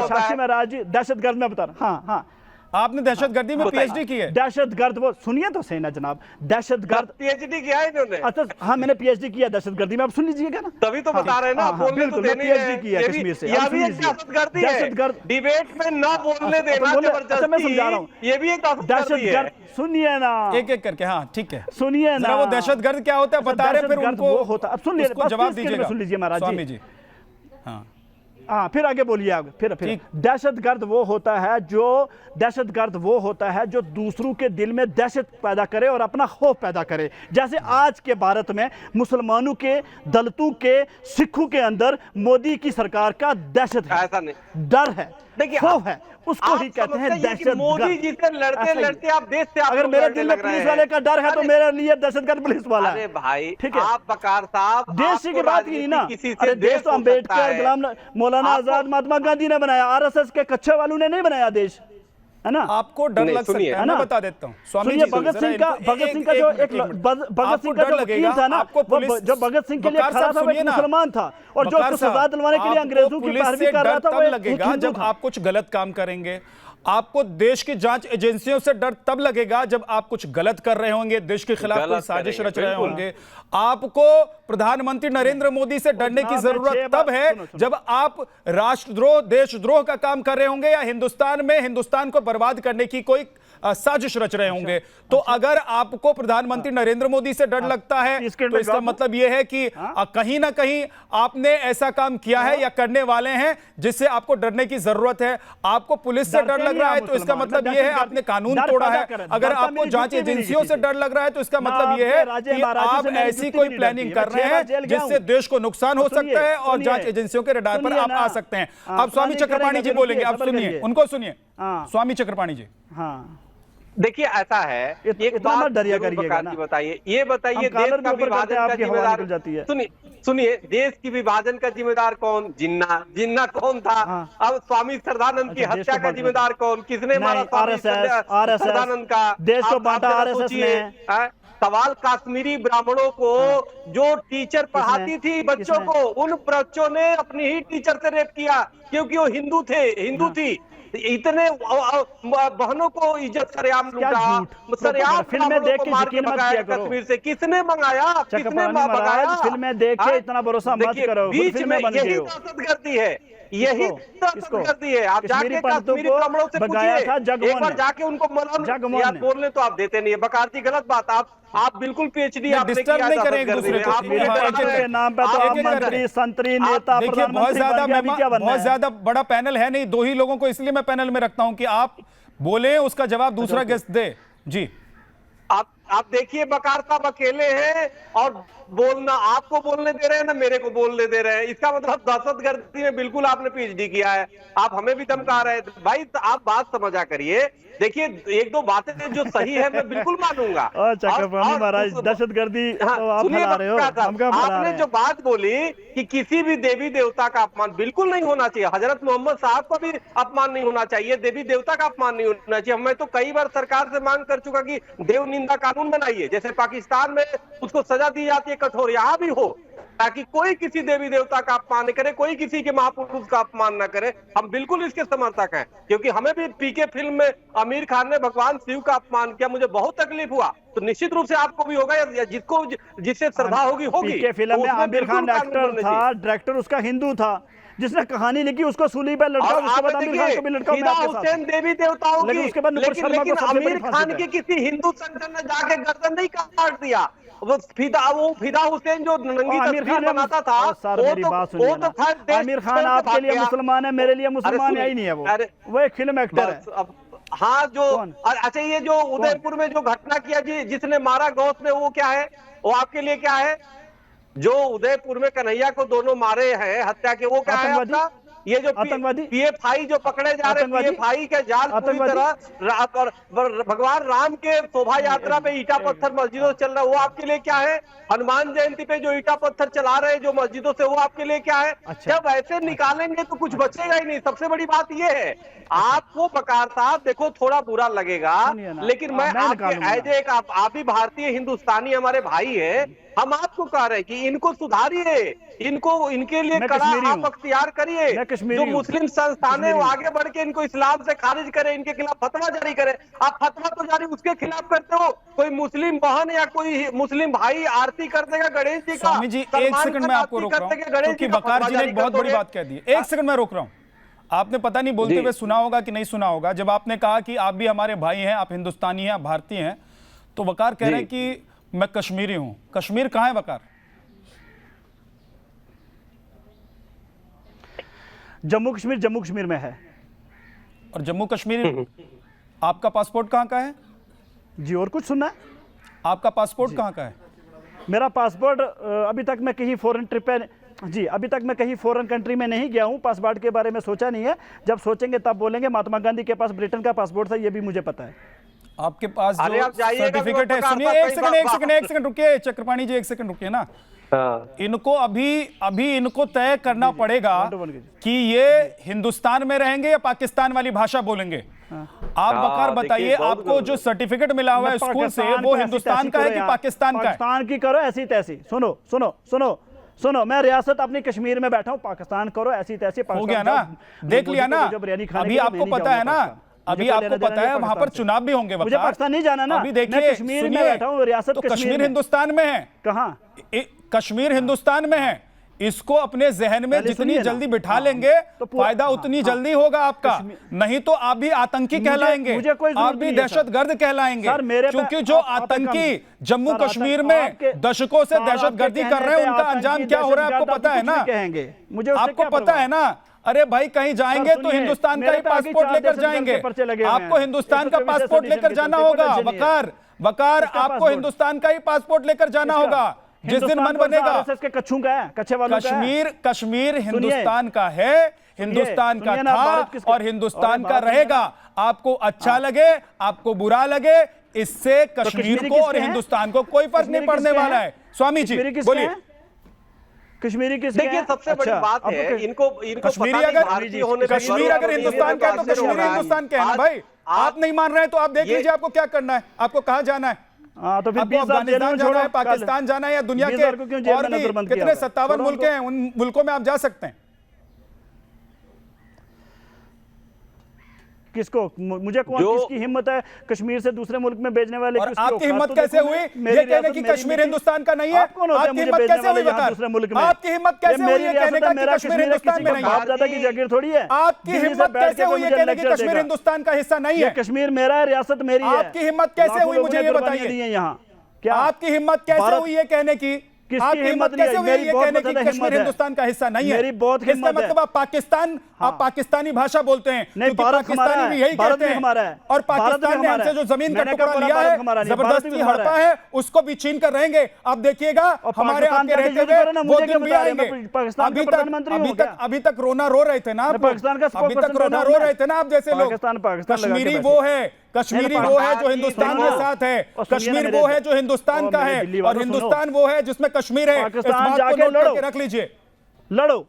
C: साक्षी महाराज जी, दहशतगर्द में बता रहा हूँ। हाँ,
A: आपने दहशतगर्दी में पीएचडी की है?
C: दहशतगर्द, वो सुनिए तो सही ना जनाब, दहशतगर्द
B: पीएचडी किया है इन्होंने? अच्छा,
C: हाँ मैंने पीएचडी किया दहशतगर्दी में, आप सुन लीजिएगा ना,
B: तभी तो बता रहे हैं ना।
C: बिल्कुल, मैं पीएचडी किया कश्मीर से।
B: दहशतगर्द डिबेट में ना बोलने देना जबरदस्ती,
C: मैं समझा रहा हूँ,
B: ये भी एक
C: दहशतगर्द। सुनिए ना,
A: एक एक करके, हाँ ठीक है,
C: सुनिए ना,
A: वो दहशतगर्द क्या होता है बता रहे, फिर उनको
C: होता। अब सुन लीजिए,
A: जवाब दीजिएगा,
C: सुन लीजिए महाराज
A: स्वामी जी।
C: हाँ, फिर आगे बोलिए आप, फिर दहशतगर्द वो होता है जो दूसरों के दिल में दहशत पैदा करे और अपना खौफ पैदा करे। जैसे आज के भारत में मुसलमानों के, दलितों के, सिखों के अंदर मोदी की सरकार का दहशत है, डर है, खौफ है, उसको ही कहते हैं दहशतगर्द।
B: मोदी जी से लड़ते लड़ते आप देश से,
C: अगर मेरे दिल में पुलिस वाले का डर है तो मेरे लिए दहशतगर्द पुलिस वाला है।
B: अरे भाई,
C: ठीक है,
B: आप बकार साहब
C: देश की बात की ना, अरे देश तो अम्बेडकर, गुलाम मौलाना आजाद, महात्मा गांधी ने बनाया, आरएसएस के कच्चे वालों ने नहीं बनाया देश, है ना।
A: आपको डर लग सकता है, मैं बता देता हूँ स्वामी जी।
C: भगत सिंह का जो वकील था ना, जो भगत सिंह के लिए खड़ा था वो एक मुसलमान था, और जो उसको सजा दिलवाने के लिए अंग्रेजों की पैरवी कर रहा था वो
A: लगेगा जब आप कुछ गलत काम करेंगे। आपको देश की जांच एजेंसियों से डर तब लगेगा जब आप कुछ गलत कर रहे होंगे, देश के खिलाफ कोई साजिश रच रहे होंगे। आपको प्रधानमंत्री नरेंद्र मोदी से डरने की जरूरत तब है जब आप राष्ट्रद्रोह, देशद्रोह का काम कर रहे होंगे, या हिंदुस्तान को बर्बाद करने की कोई साजिश रच रहे होंगे। तो अगर आपको प्रधानमंत्री नरेंद्र मोदी से डर लगता है तो इसका मतलब यह है कि कहीं ना कहीं आपने ऐसा काम किया है या करने वाले हैं जिससे आपको डरने की जरूरत है। आपको पुलिस से डर लग रहा है तो इसका मतलब यह है आपने कानून तोड़ा है। अगर आपको जांच एजेंसियों से डर लग रहा है तो इसका मतलब यह है कि आप ऐसी कोई प्लानिंग कर रहे हैं जिससे देश को नुकसान हो सकता है और जांच एजेंसियों के रडार पर आप आ सकते हैं। अब स्वामी चक्रपाणी जी बोलेंगे, आप सुनिए, उनको सुनिए। स्वामी चक्रपाणी जी।
B: देखिए, ऐसा है, एक बात बताइए, ये बताइए, देश का विभाजन का जिम्मेदार, सुनिए, देश की विभाजन का जिम्मेदार कौन? जिन्ना कौन था? अब स्वामी श्रद्धानंद की हत्या का जिम्मेदार कौन? किसने मारा? श्रद्धानंद का।
C: देश को बांटा आरएसएस ने।
B: सवाल कश्मीरी ब्राह्मणों को जो टीचर पढ़ाती थी बच्चों को, उन बच्चों ने अपनी ही टीचर से रेप किया क्योंकि वो हिंदू थी। इतने बहनों को इज्जत सरेआम लूटा, सरेआम
C: फिल्में देख के यकीन मत किया करो।
B: कश्मीर से किसने मंगाया, किसने मंगाया?
C: फिल्में देख के इतना भरोसा मत करो।
B: बीच में यही दहशतगर्दी है, यही दहशतगर्दी है। आप जाके कश्मीरी ब्राह्मणों से पूछिए, एक बार जाके उनको मनाओ। यार बोलने तो आप देते नहीं है, बकार जी गलत बात। आप बिल्कुल पीएचडी आपने किया
A: डिस्टर्ब नहीं करें एक दूसरे को।
C: के नाम पे तो आप मंत्री, संतरी, नेता,
A: देखिए बहुत ज्यादा बड़ा पैनल है नहीं, दो ही लोगों को इसलिए मैं पैनल में रखता हूं कि आप बोले उसका जवाब दूसरा गेस्ट दे। जी
B: आप देखिए, बकार साहब अकेले हैं और बोलना आपको बोलने दे रहे हैं ना मेरे को बोलने दे रहे हैं। इसका मतलब दहशतगर्दी में बिल्कुल आपने पीएचडी किया है। आप हमें भी धमका रहे हैं भाई। आप बात समझा करिए। देखिए एक दो बातें जो सही है मैं बिल्कुल मानूंगा।
C: महाराज दहशतगर्दी तो आप फैला रहे हो,
B: आपने जो बात बोली कि किसी भी देवी देवता का अपमान बिल्कुल नहीं होना चाहिए। हजरत मोहम्मद साहब का भी अपमान नहीं होना चाहिए, देवी देवता का अपमान नहीं होना चाहिए। मैं तो कई बार सरकार से मांग कर चुका कि देव निंदा कानून बनाइए, जैसे पाकिस्तान में उसको सजा दी जाती है कठोर, यहाँ भी हो, ताकि कोई किसी देवी देवता का अपमान न करे, कोई किसी के महापुरुष का अपमान न करे। हम बिल्कुल इसके समर्थक हैं, क्योंकि हमें भी पीके फिल्म में आमिर खान ने भगवान शिव का अपमान किया, मुझे बहुत तकलीफ हुआ। तो निश्चित रूप से आपको भी होगा या जिसको जिससे श्रद्धा होगी।
C: पीके फिल्म में आमिर खान एक्टर था, डायरेक्टर उसका हिंदू था, जिसने कहानी लिखी उसको सूली पे लटका, उसके बाद आमिर खान को भी लटका।
B: फिदा हुसैन देवी देवताओं की,
C: उसके बाद
B: लेकिन आमिर खान के किसी हिंदू संगठन ने जाके गर्दन नहीं काट दिया। वो फिदा हुसैन जो नंगी तस्वीर बनाता था,
C: आमिर खान आपके लिए मुसलमान है, मेरे लिए मुसलमान है ही नहीं है। वो एक फिल्म एक्टर है।
B: हाँ, जो अच्छा ये जो उदयपुर में जो घटना किया जिसने मारा गौस ने, वो क्या है? वो आपके लिए क्या है? जो उदयपुर में कन्हैया को दोनों मारे हैं हत्या के, वो क्या है आपका? ये जो पीएफआई जो पकड़े जा रहे हैं, पीएफआई के जाल पूरी तरह भगवान राम के शोभा यात्रा पे ईटा पत्थर मस्जिदों से चल रहा है, वो आपके लिए क्या है? हनुमान जयंती पे जो ईटा पत्थर चला रहे हैं जो मस्जिदों से, वो आपके लिए क्या है? जब ऐसे निकालेंगे तो कुछ बचेगा ही नहीं। सबसे बड़ी बात ये है, आपको बकार साहब देखो थोड़ा बुरा लगेगा, लेकिन मैं आपके एज एक आप भी भारतीय हिंदुस्तानी हमारे भाई है, हम आपको कह रहे हैं कि इनको सुधारिए, इनके लिए कड़ा आप अख्तियार करिए। जो मुस्लिम संस्थान है वो आगे बढ़ के इनको इस्लाम से खारिज करे, इनके खिलाफ फतवा जारी करे। आप फतवा तो जारी उसके खिलाफ करते हो, कोई मुस्लिम बहन या कोई मुस्लिम भाई आरती कर देगा गणेश जी का।
A: स्वामी जी एक सेकंड में आपको रोक रहा हूं, क्योंकि बकार जी ने एक बहुत बड़ी बात कह दी। एक सेकंड में रोक रहा हूं। आपने पता नहीं बोलते हुए सुना होगा कि नहीं सुना होगा, जब आपने कहा कि आप भी हमारे भाई हैं, आप हिंदुस्तानी हैं, आप भारतीय हैं, तो वकार कह रहे हैं कि मैं कश्मीरी हूं। कश्मीर कहां है वकार?
C: जम्मू कश्मीर में है।
A: और जम्मू कश्मीर आपका पासपोर्ट कहां का है?
C: जी और कुछ सुनना है?
A: आपका पासपोर्ट कहां का है?
C: मेरा पासपोर्ट अभी तक मैं कहीं फॉरेन ट्रिप पे जी अभी तक मैं कहीं फॉरेन कंट्री में नहीं गया हूं। पासपोर्ट के बारे में सोचा नहीं है, जब सोचेंगे तब बोलेंगे। महात्मा गांधी के पास ब्रिटेन का पासपोर्ट था, ये भी मुझे पता है।
A: आपके पास जो सर्टिफिकेट है, सुनिए एक सेकंड रुकिए चक्रपाणी जी, एक सेकंड रुकिए ना। इनको अभी इनको तय करना पड़ेगा कि ये हिंदुस्तान में रहेंगे या पाकिस्तान वाली भाषा बोलेंगे। आप वकार बताइए, आपको जो सर्टिफिकेट मिला हुआ है स्कूल से, वो हिंदुस्तान का है कि पाकिस्तान का है?
C: पाकिस्तान की करो ऐसी तैसी। सुनो, मैं रियासत अपनी कश्मीर में बैठा हूँ, पाकिस्तान करो ऐसी तैसी।
A: हो गया ना, देख लिया ना। अभी आपको पता है ना, अभी आपको पता है वहां पर चुनाव भी होंगे।
C: मुझे पाकिस्तान नहीं जाना ना।
A: अभी देखिए,
C: कश्मीर में बैठा हूँ, रियासत
A: तो कश्मीर हिंदुस्तान में है।
C: कहाँ?
A: कश्मीर हिंदुस्तान में है। इसको अपने जहन में जितनी जल्दी बिठा लेंगे तो फायदा उतनी जल्दी होगा आपका, नहीं तो आप भी आतंकी कहलाएंगे, आप भी दहशतगर्द कहलाएंगे। क्योंकि जो आतंकी जम्मू कश्मीर में दशकों से दहशतगर्दी कर रहे हैं, उनका अंजाम क्या हो रहा है आपको पता है ना? आपको पता है ना? अरे भाई कहीं जाएंगे तो हिंदुस्तान का ही पासपोर्ट लेकर जाएंगे। आपको हिंदुस्तान का पासपोर्ट लेकर जाना होगा वकार, आपको हिंदुस्तान का ही पासपोर्ट लेकर जाना होगा जिस दिन मन बनेगा। कश्मीर हिंदुस्तान का है, हिंदुस्तान का था और हिंदुस्तान का रहेगा। आपको अच्छा लगे, आपको बुरा लगे, इससे कश्मीर को और हिंदुस्तान को कोई फर्क नहीं पड़ने वाला है। स्वामी जी बोलिए।
C: कश्मीरी किस?
B: देखिए सबसे बड़ी बात है, इनको
A: कश्मीर अगर हिंदुस्तान का है तो कश्मीर हिंदुस्तान का है ना भाई। आप नहीं मान रहे हैं तो आप देख लीजिए आपको क्या करना है, आपको कहां जाना है।
C: हाँ, तो फिर
A: आपको
C: 20 साल जेल में
A: अफगानिस्तान जाना है,
C: छोड़ो,
A: पाकिस्तान जाना है, या दुनिया
C: 20
A: के
C: साल को क्यों जेल
A: और
C: में
A: भी
C: नजरबंद किया
A: कितने
C: आपने?
A: 57
C: छोड़ो
A: मुल्क
C: तो।
A: हैं, उन मुल्कों में आप जा सकते हैं।
C: किसको मुझे कौन
B: जो-
C: किसकी हिम्मत है कश्मीर से दूसरे मुल्क में भेजने वाले
A: और
C: किसकी
A: आपकी
C: औकात
A: हिम्मत
C: तो
A: कैसे
C: देखो
A: हुई
C: मेरी
A: ये कहने
C: रियासत,
A: की
C: मेरी
A: कश्मीर
C: मिट्टी।
A: हिंदुस्तान का नहीं है?
C: आप कौन होते हैं
A: आपकी
C: मुझे
A: हिम्मत
C: भेजने
A: कैसे हुई
C: वाले यहाँ
A: बता?
C: दूसरे मुल्क में?
A: आपकी हिम्मत
C: ये
A: कैसे हुई
C: मेरी
A: ये
C: रियासत
A: कहने
C: है,
A: का कि
C: मेरा
A: कश्मीर
C: कश्मीर है,
A: हिंदुस्तान
C: किसी
A: में
C: का
A: नहीं
C: बाप
A: है?
C: दादा की जागीर थोड़ी है।
A: आपकी
C: दिल्ली से
A: हिम्मत
C: बैठ
A: कैसे
C: के
A: हुई ये
C: मुझे
A: कहने की
C: लेक्चर
A: कश्मीर
C: देगा।
A: हिंदुस्तान का हिस्सा नहीं
C: ये
A: है?
C: कश्मीर मेरा है, रियासत मेरी है।
A: आपकी हिम्मत कैसे
C: लाखों
A: हुई
C: लोगों
A: मुझे
C: ने
A: ये
C: कुर्बानियां
A: बताइए।
C: दी हैं यहाँ क्या
A: आपकी हिम्मत कैसे
C: भारत-
A: हुई ये कहने की?
C: किसकी
A: आपकी
C: हिम्मत
A: हिम्मत
C: नहीं
A: कैसे
C: है?
A: हुई
C: मेरी
A: ये
C: बहुत
A: कहने की
C: ज्यादा
A: कश्मीर
C: हिम्मत है।
A: हिंदुस्तान का हिस्सा नहीं है?
C: मेरी बहुत
A: इसका
C: हिम्मत है।
A: मतलब आप पाकिस्तान, आप पाकिस्तानी भाषा बोलते हैं,
C: नहीं,
A: क्योंकि
C: भारत हमारा
A: पाकिस्तानी
C: है,
A: भी यही
C: भारत
A: कहते
C: भी
A: हैं।
C: हमारा है,
A: और
C: भारत भी
A: पाकिस्तान ने
C: हमारा
A: हमसे जो
C: है।
A: जमीन का
C: मैंने
A: टुकड़ा
C: कहा
A: लिया
C: भारत
A: है,
C: हमारा नहीं, भारत
A: जबरदस्ती
C: भी हमारा
A: हड़पा है, उसको भी छीन कर रहेंगे। अब देखिएगा
C: और
A: हमारे
C: पाकिस्तान
A: आपके
C: जाके
A: रहते
C: युद्ध
A: हुए
C: करो ना,
A: वो
C: मुझे क्या
A: दिन भी
C: बता रहे हैं?
A: आएंगे।
C: मैं पाकिस्तान का प्रधानमंत्री हूँ क्या?
A: अभी तक रोना रो रहे थे ना आप,
C: पाकिस्तान का
A: अभी तक
C: spokesperson
A: रोना
C: बैठा
A: रो
C: हूं
A: रहे थे ना आप जैसे लोग।
C: पाकिस्तान लगा के
A: कश्मीरी
C: बैठे।
A: वो है, कश्मीरी वो है जो हिंदुस्तान के
C: सुनो।
A: साथ है,
C: और सुनिए
A: कश्मीर
C: ना
A: वो
C: मेरे-
A: है जो हिंदुस्तान
C: और
A: का
C: मेरे
A: है,
C: दिल्ली
A: और
C: वालों सुनो।
A: हिंदुस्तान वो है जिसमें कश्मीर है। इस
C: पाकिस्तान
A: बात को
C: जाके
A: नोट
C: लड़ो।
A: करके रख लीजिए।
C: लड़ो,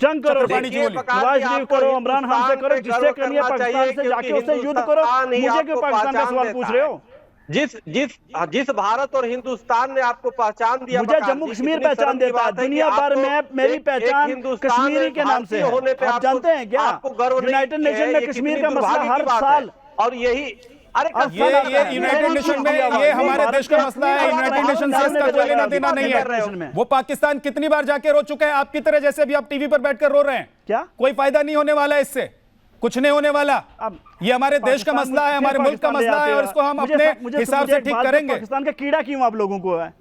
C: जंग करो,
A: चक्रपाणी जी बोलिए।
C: नवाज शरीफ करो, इमरान खान से करो, जिससे करनी है पाकिस्तान से जाके उससे युद्ध करो। मुझे क्यों पाकिस्तान का सवाल पूछ रहे हो?
B: जिस भारत और हिंदुस्तान ने आपको पहचान दिया,
C: मुझे जम्मू कश्मीर पहचान देता है, दुनिया भर में मेरी पहचान कश्मीरी के नाम से है। आप जानते हैं क्या? यूनाइटेड नेशन में कश्मीर का मसला हर साल,
B: और यही
A: ये यूनाइटेड नेशन में ये हमारे देश का मसला है। यूनाइटेड नेशन से इसका कोई लेना देना नहीं है। वो पाकिस्तान कितनी बार जाके रो चुके हैं आपकी तरह, जैसे अभी आप टीवी पर बैठकर रो रहे हैं।
C: क्या
A: कोई फायदा नहीं होने वाला है इससे, कुछ नहीं होने वाला। ये हमारे देश का मसला है, हमारे मुल्क का मसला है, और इसको हम अपने हिसाब से ठीक करेंगे।
C: पाकिस्तान का कीड़ा क्यों आप लोगों को है?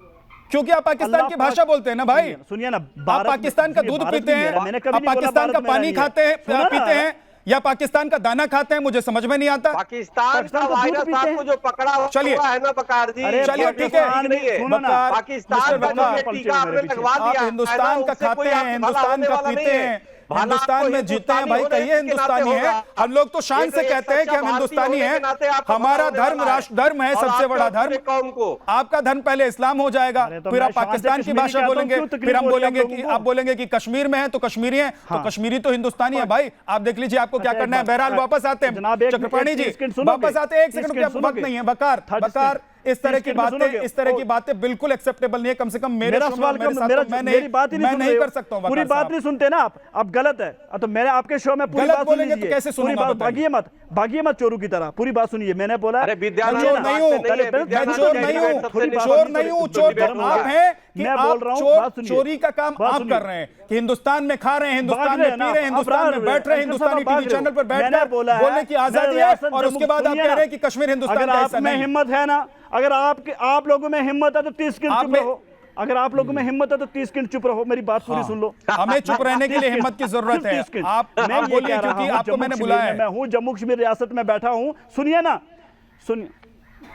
A: क्योंकि आप पाकिस्तान की भाषा बोलते हैं ना भाई।
C: सुनिए ना,
A: आप पाकिस्तान का दूध पीते हैं, आप पाकिस्तान का पानी खाते हैं, पीते हैं, या पाकिस्तान का दाना खाते हैं, मुझे समझ में नहीं आता।
B: पाकिस्तान का वायरस आपको जो पकड़ा हुआ
A: चलिए।
B: है ना बकार जी,
A: चलिए ठीक है,
C: सुनो ना,
A: बकार,
B: पाकिस्तान का
A: बकार,
B: जो टीका आपने लगवा
A: आप
B: दिया,
A: हिंदुस्तान का
B: उससे कोई
A: खाते हैं,
B: आपको भला
A: हिंदुस्तान
B: होने
A: का
B: वाला
A: पीते
B: नहीं
A: हैं,
B: है। भला
A: हिंदुस्तान
B: आपको
A: में जीते हैं भाई,
B: हिंदुस्तानी
A: कहिए
B: होने के नाते
A: हिंदुस्तानी है।
B: होगा।
A: हम लोग तो शान से
B: एक
A: कहते हैं कि हम
B: सच्चा
A: हिंदुस्तानी
B: भारतीय
A: हैं।
B: होने के नाते आपको
A: हमारा
B: भला
A: धर्म
B: होने वाला
A: राष्ट्र धर्म है,
B: और
A: सबसे
B: आपके
A: बड़ा
B: पूरे
A: धर्म।
B: कौम को
A: आपका धर्म पहले इस्लाम हो जाएगा,
C: तो
A: फिर
C: मैं
A: आप
C: शान से
A: पाकिस्तान की
C: कश्मीरी
A: भाषा
C: कहता हूं,
A: बोलेंगे,
C: क्यों तकलीफ
A: फिर हम
C: हो रही है
A: बोलेंगे
C: आप
A: कि
C: लोगों
A: आप
C: को?
A: बोलेंगे कि कश्मीर में है तो कश्मीरी हैं, तो कश्मीरी तो हिंदुस्तानी है भाई। आप देख लीजिए आपको क्या
C: अच्छा,
A: करना है।
C: एक बात-
A: बहरहाल वापस आते हैं
C: जनाब, एक
A: चक्रपाणी जी,
C: सेकंड सुनोगे?
A: वापस आते हैं। एक सेकंड,
C: सेकंड
A: वक्त
C: सुनोगे?
A: नहीं है। बकार,
C: थर्ड
A: बकार, इस तरह की
C: सेकंड
A: बातें,
C: सुनोगे?
A: इस तरह की बातें बिल्कुल एक्सेप्टेबल नहीं है। कम से कम मेरे
C: मेरा
A: शो में
C: सवाल
A: मेरे
C: का
A: साथ
C: मेरा
A: तो मैं
C: मेरी बात ही
A: मैं
C: सुन
A: नहीं
C: रहे हो।
A: कर सकता हूं।
C: पूरी
A: बकार
C: बात
A: साहब,
C: नहीं सुनते ना आप गलत है। तो मैंने आपके शो में पूरी
A: गलत
C: बात सुन
A: बोलेंगे तो
C: लीजिए।
A: कैसे
C: पूरी
A: सुनूंगा
C: बात
A: बताइए?
C: भागिए मत चोरू की तरह पूरी बात सुनिए। मैंने बोला
B: अरे विद्यानाथ
A: चोर नहीं हूं, मैं चोर नहीं हूं, चोर नहीं हूं, चोर तो आप हैं कि
C: मैं बोल
A: आप
C: रहा हूं,
A: चोर,
C: बात सुनिए।
A: चोरी का काम
C: बात
A: आप
C: सुनिए।
A: कर रहे हैं कि हिंदुस्तान में खा रहे हैं, हिंदुस्तान
C: भाग
A: में
C: रहे
A: पी
C: हैं
A: रहे हैं,
C: ना,
A: हिंदुस्तान
C: आप
A: में बैठ रहे हैं, हिंदुस्तानी
C: भाग
A: टीवी
C: रहे हो।
A: चैनल पर
C: मैंने
A: बैठकर
C: बोला है,
A: बोलने की आजादी
C: मैं
A: है,
C: रियासत
A: और उसके बाद आप
C: सुनिए
A: कह
C: ना,
A: रहे हैं कि कश्मीर हिंदुस्तान
C: अगर
A: का
C: आप
A: हिस्सा
C: में
A: नहीं।
C: हिम्मत है ना, अगर आप लोगों में हिम्मत है तो 30 सेकंड
A: आप
C: चुप
A: में-
C: रहो। अगर आप लोगों में हिम्मत है तो 30 सेकंड चुप रहो। मेरी बात पूरी सुन लो।
A: हमें चुप रहने के लिए हिम्मत की जरूरत है।
C: 30 सेकंड।
A: आप
C: मैं ये
A: बोलिए
C: कह रहा
A: क्योंकि
C: हूं,
A: आपको
C: जम्मू
A: मैंने
C: कश्मीर
A: बुलाया
C: में
A: है।
C: मैं हूं, जम्मू कश्मीर रियासत में बैठा हूं। सुनिए ना, सुनिए,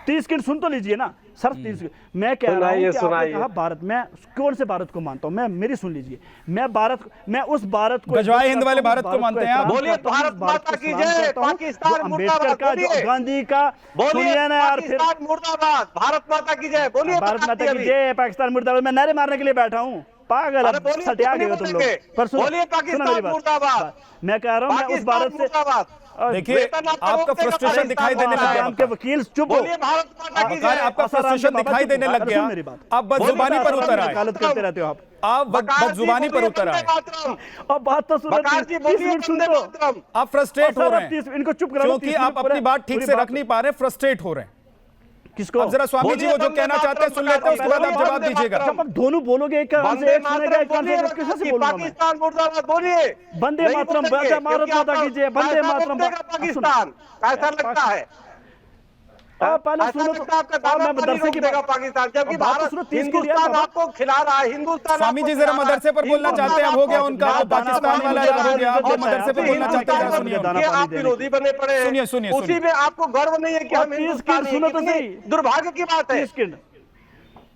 C: 30 सेकंड सुन तो लीजिए ना सर। 30 सेकंड मैं कह रहा हूं कि आपने कहा भारत, मैं कौन से भारत को मानता हूं? मैं मेरी सुन लीजिए। मैं उस भारत को,
A: गजवाए हिंद वाले भारत को मानते हैं आप?
B: बोलिए भारत माता की जय, पाकिस्तान
C: अम्बेडकर का,
B: मुर्दाबाद,
C: जो गांधी का,
B: बोलिए
C: सुनिए ना यार। फिर
B: पाकिस्तान मुर्दाबाद, भारत माता की जय, बोलिए
C: भारत माता की जय, पाकिस्तान मुर्दाबाद। मैं नारे मारने के लिए बैठा हूं? पागल,
B: अरे
C: अब
B: बोलिए,
C: सटिया
B: क्यों
C: गए हो
B: नहीं
C: तुम लोग।
B: बोलेंगे?
C: पर सुनो,
B: बोलिए पाकिस्तान
C: सुनो मेरी बात।
B: मुर्दाबाद।
C: मैं कह रहा हूं, मैं उस भारत से,
A: देखिए आपका फ्रस्ट्रेशन दिखाई देने लग गया।
C: आपके वकील चुप हो।
B: बोलिए भारत माता की
A: बकार,
B: जय।
A: आपका फ्रस्ट्रेशन दिखाई देने लग गया।
C: मेरी बात,
A: आप बदजुबानी पर उतर आए,
C: वकालत करते रहते हो
A: आप बदजुबानी पर उतर आए।
C: और बात तो सुनो,
B: बकार जी
C: 30
B: बोलिए
C: मिनट सुन
B: वंदे
C: लो।
B: मातरम।
A: आप फ्रस्ट्रेट हो रहे हैं
C: इनको चुप करा लो,
A: क्योंकि
C: 30
A: आप
C: मिनट
A: अपनी बात ठीक
C: पूरी
A: से रख नहीं पा रहे, फ्रस्ट्रेट हो रहे हैं।
C: किसको?
A: अब जरा स्वामी जी वो जो कहना चाहते हैं सुन लेते हैं, उसके बाद आप जवाब दीजिएगा।
C: जब आप दोनों बोलोगे, एक कान से
B: वंदे
C: एक सुनेगा, एक कान से
B: मातरम
C: एक, किससे
B: बोलिए,
C: बोलूंगा मैं?
B: पाकिस्तान मुर्दाबाद बोलिए।
C: वंदे
B: नहीं
C: मातरम,
B: बोलेंगे,
C: जय भारत
B: क्योंकि
C: माता की जय, वंदे
B: ऐसा
C: मातरम।
B: बोलेगा पाकिस्तान, कैसा लगता है?
C: पहले
B: ऐसा
C: सुनो
B: लगता है आपका दाना
C: मैं
B: पानी
C: मदरसे
B: रोक
C: की
B: देगा
C: बात,
B: पाकिस्तान, जबकि
C: बात तो
B: भारत
C: सुनो, 30 की
B: हिंदुस्तान
C: रियासत।
B: आपको खिला रहा है, हिंदुस्तान
A: स्वामी जी
B: आपको
A: जरा
B: खिला रहा
A: मदरसे
B: है।
A: पर बोलना चाहते हैं, अब हो गया उनका, वो
C: दाना
A: पाकिस्तान
C: पानी
A: वाला
C: मुझे
A: हो गया, आप वो
C: दाना
A: मदरसे पर
C: पानी
A: बोलना चाहते हैं,
C: दाना
A: सुनिए
C: पानी
A: उनका।
B: कि
C: दाना
B: आप विरोधी बने पड़े हैं।
A: सुनिए, सुनिए,
B: उसी
A: सुनिए।
B: में आपको गर्व नहीं है कि
C: और
B: हम
C: 30
B: हिंदुस्तानी हैं।
C: सुनो तो
B: कितनी
C: सही।
B: दुर्भाग्य की बात है।
C: 30 सेकंड।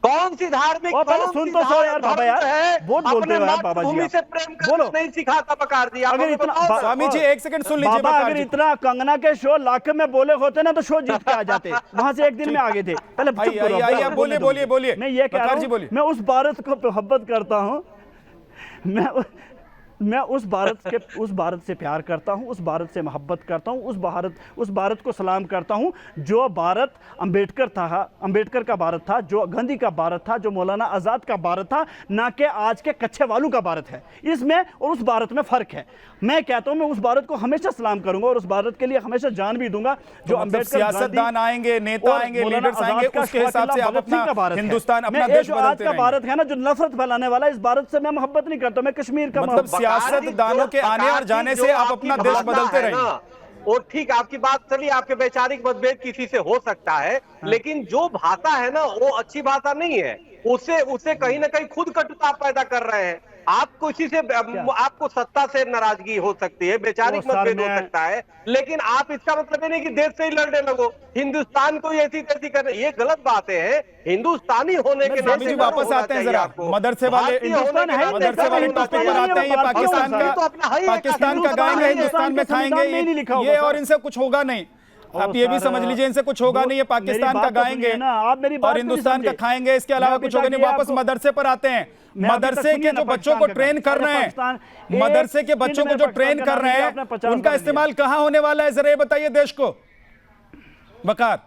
B: कौन सी धार्मिक,
C: और पहले
B: कौन
C: सुन
B: सी
C: तो सो यार
B: धर्म
C: बाबा यार,
B: है
C: बहुत बोलते
B: अपने
C: हो यार बाबा जी
B: मातृभूमि
C: आप।
B: से प्रेम
C: बोलो।
B: करना नहीं सिखाता बकार जी। आप
C: अगर
B: हमें
C: इतना
B: बताओ ना।
A: स्वामी जी एक सेकंड सुन लीजिए।
C: बाबा,
A: बकार
C: अगर
A: जी।
C: इतना कंगना के शो लाख में बोले होते ना तो शो जीत के आ जाते, वहां से एक दिन में आगे थे। पहले चुप
A: आइए,
C: करो,
A: आइए,
C: बोलो,
A: आप बोलिए,
C: बोलने दो
A: बोलिए,
C: मुझे।
A: बोलिए।
C: मैं ये कह
A: बकार
C: रहा
A: जी
C: हूं,
A: बोलिए।
C: मैं उस भारत को मोहब्बत करता हूं। मैं मैं उस भारत से प्यार करता हूं, उस भारत से मोहब्बत करता हूं, उस भारत को सलाम करता हूं जो भारत अंबेडकर का भारत था, जो गांधी का भारत था, जो मौलाना आज़ाद का भारत था, ना कि आज के कच्चे वालों का भारत है। इसमें और उस भारत में फ़र्क है। मैं कहता हूं मैं उस भारत को हमेशा सलाम करूंगा और उस भारत के लिए हमेशा जान भी दूंगा जो
A: मतलब सियासतदान आएंगे, नेता आएंगे, लीडर्स आएंगे, उसके हिसाब से आप अपना हिंदुस्तान, अपना देश बदलते रहेंगे।
C: भारत है ना जो नफरत फैलाने वाला, इस भारत से मैं मोहब्बत नहीं करता, मैं कश्मीर का
A: मतलब सियासतदानों के आने और जाने से आप अपना देश बदलते रहेंगे।
B: और ठीक आपकी बात चली, आपके वैचारिक मतभेद किसी से हो सकता है, लेकिन जो भाषा है ना वो अच्छी भाषा नहीं है, उससे कहीं ना कहीं खुद कटुता पैदा कर रहे हैं। आपको इसी से आपको सत्ता से नाराजगी हो सकती है, वैचारिक मतभेद हो सकता है, लेकिन आप इसका मतलब ये नहीं कि देश से ही लड़ने लगो, हिंदुस्तान को ऐसी तैसी करने, ये गलत बातें हैं। हिंदुस्तानी होने के
A: स्वामी जी वापस आते हैं जरा मदरसे वाले टॉपिक पर आते हैं। ये पाकिस्तान का गाएंगे, हिंदुस्तान में खाएंगे, ये और इनसे कुछ होगा नहीं। आप ये भी समझ लीजिए, इनसे कुछ होगा नहीं। ये पाकिस्तान का गाएंगे और हिंदुस्तान का खाएंगे, इसके अलावा कुछ होगा नहीं। वापस मदरसे पर आते हैं। मदरसे के जो बच्चों को ट्रेन कर रहे हैं, मदरसे के बच्चों को जो ट्रेन कर रहे हैं, उनका इस्तेमाल कहां होने वाला है, जरा ये बताइए देश को। वकार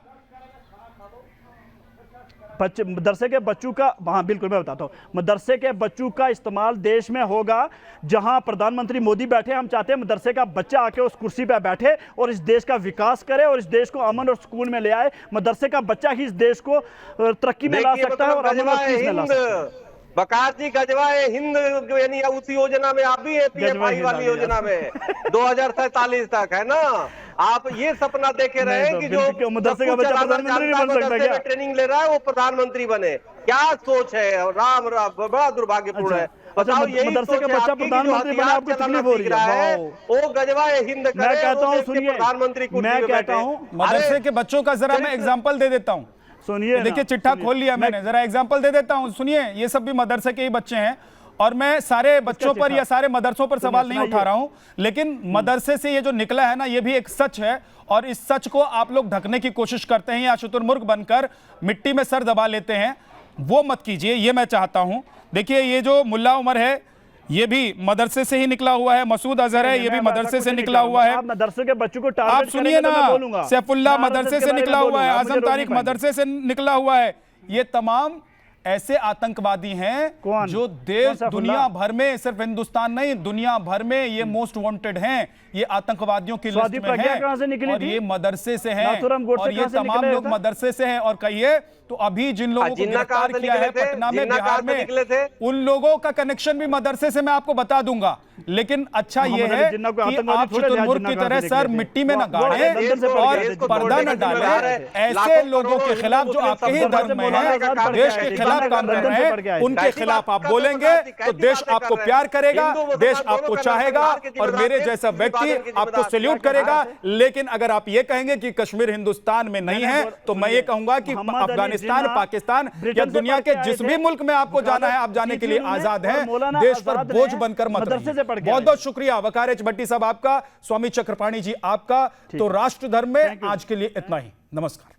C: मदरसे के बच्चों का, हाँ बिल्कुल मैं बताता हूँ, मदरसे के बच्चों का इस्तेमाल देश में होगा जहां प्रधानमंत्री मोदी बैठे। हम चाहते हैं मदरसे का बच्चा आके उस कुर्सी पे बैठे और इस देश का विकास करे और इस देश को अमन और सुकून में ले आए। मदरसे का बच्चा ही इस देश को तरक्की में ला सकता है और अमन और पीस में ला सकता है।
B: बकार जी गजवाए हिंद यानी उस योजना में आप भी है, पीएफआई वाली योजना में 2047 तक है ना। आप ये सपना देखे रहे हैं कि जो
C: मदरसे का बच्चा प्रधानमंत्री नहीं बन सकता क्या?
B: ट्रेनिंग ले रहा है वो प्रधानमंत्री बने, क्या सोच है? राम बड़ा दुर्भाग्यपूर्ण है। बताओ यही
C: मदरसे का बच्चा प्रधानमंत्री बने, आपको तकलीफ हो रही है?
B: वो गजवाए हिंद करे,
C: मैं कहता हूँ सुनिए,
B: प्रधानमंत्री
C: मैं कहता हूँ
A: मदरसे के बच्चों का जरा मैं एग्जाम्पल दे देता हूँ।
C: सुनिए,
A: देखिए चिट्ठा खोल लिया मैंने, जरा एग्जांपल दे देता हूं। सुनिए, ये सब भी मदरसे के ही बच्चे हैं और मैं सारे बच्चों पर या सारे मदरसों पर सवाल नहीं उठा रहा हूं, लेकिन मदरसे से ये जो निकला है ना, ये भी एक सच है और इस सच को आप लोग ढकने की कोशिश करते हैं या शुतुरमुर्ग बनकर मिट्टी में सर दबा लेते हैं। वो मत कीजिए, ये मैं चाहता हूं। देखिए ये जो मुल्ला उमर है ये भी मदरसे से ही निकला हुआ है, मसूद अजहर है ये भी मदरसे से निकला हुआ है।
C: मदरसे के बच्चों को
A: आप सुनिए ना, सैफुल्लाह मदरसे से निकला हुआ है, आजम तारिक मदरसे से निकला हुआ है। ये तमाम ऐसे आतंकवादी हैं जो देश दुनिया भर में, सिर्फ हिंदुस्तान नहीं दुनिया भर में ये मोस्ट वांटेड हैं। ये आतंकवादियों की लिस्ट में हैं और ये मदरसे से हैं और ये तमाम लोग मदरसे से हैं। और कहिए तो अभी जिन लोगों को गिरफ्तार किया है पटना में, बिहार में, उन लोगों का कनेक्शन भी मदरसे से मैं आपको बता दूंगा। लेकिन अच्छा ये है कि आप शुतुरमुर्ग की तरह सर मिट्टी में न गाड़ें और पर्दा न डालें। ऐसे लोगों के खिलाफ जो आपके ही धर्म में है, देश के खिलाफ काम कर रहे हैं, उनके खिलाफ आप बोलेंगे तो देश आपको प्यार करेगा, देश आपको चाहेगा और मेरे जैसा व्यक्ति आपको सैल्यूट करेगा। लेकिन अगर आप ये कहेंगे कि कश्मीर हिंदुस्तान में नहीं है तो मैं ये कहूंगा कि अफगानिस्तान, पाकिस्तान या दुनिया के जिस भी मुल्क में आपको जाना है आप जाने के लिए आजाद हैं। देश पर बोझ बनकर मत रहिए। बहुत बहुत शुक्रिया वकार एच भट्टी साहब आपका, स्वामी चक्रपाणी जी आपका। तो राष्ट्र धर्म में आज के लिए इतना ही। नमस्कार।